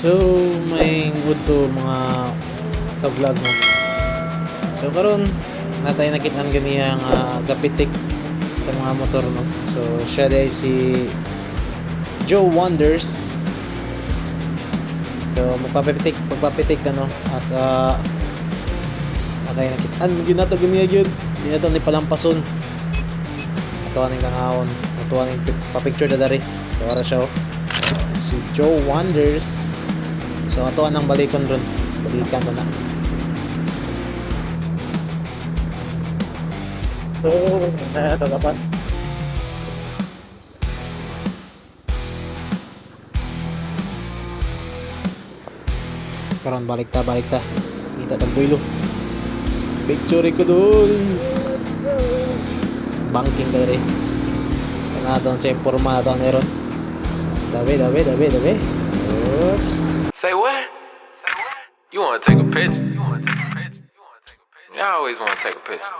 So may good to mga ka-vlog mo. So karon natay nakitaan ganiyang gapitik sa mga motor no. So siya day si Joe Wonders. So magpapitik na no as natay nakitaan ginato ganiya gyud. Di na to ni palampason. Atuan ning kangahon, atuan ning pa-picture na dari. So ara siya si Joe Wonders. So ato anang balikan ron. Balikan ko na. So, ito dapat. Karon balik ta. Kita tang builo. Picture ko dun. Banking dari. Kana don sa forma to neron. Dabe. Oops. Say what? You want to take a picture? I always want to take a picture.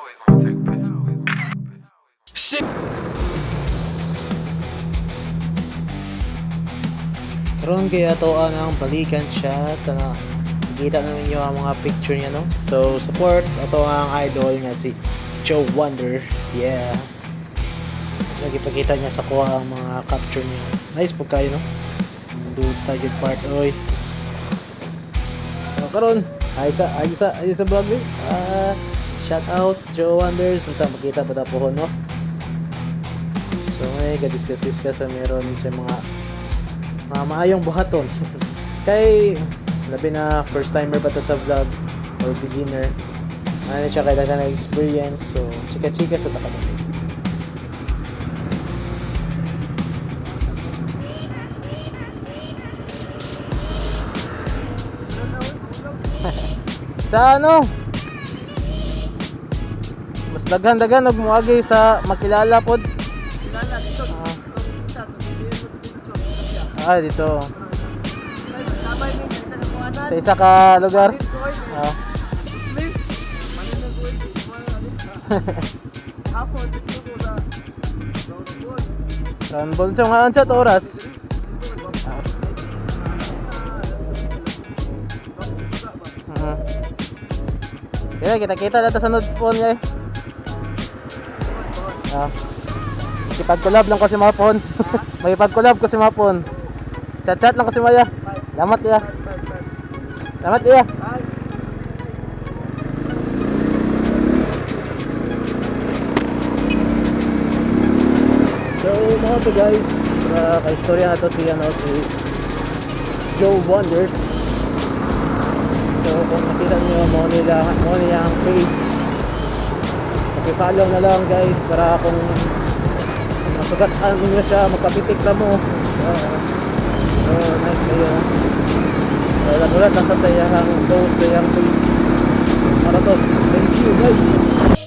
Shit. Karon kaya to ang balikan siya kana kita na ninyo ang mga picture niya no. So support ato ang idol nga si Joe Wonder. Yeah. Lagi pakita niya sa kuha ang mga capture niya. Nice po kayo no. Dude target part oy. So, karon ay sa vlog eh. Shout out Joe Wonders. Unta makita pa ta po no. So may discuss sa meron sa mga maayong buhaton. Kay labi na first timer pa ta sa vlog or beginner. Ano siya kay daghang experience. So chika sa takadali. Sa ano? Mas daghan og muagi sa makilala pod. Kilala dito. Dito. Sabay ni sa kapuanan. Sa isa ka lugar. Ah. Ako dito ko sa Ranbol sa mga ansat oras. Kaya kita dito sa node phone guys. Ipag-collab lang ko si Mapon. May ipag-collab ko si Mapon. Chat lang ko si Maya. Salamat ya. So mga to guys, ka-istorya na to si Joe Wonders. So kung nakita nyo mo nila ang page, pakipollow na lang guys para kung masugataan nyo siya, magpapitik na mo. So nice kayo. Ulat lang sa sayang post, sayang page para to. Thank you guys.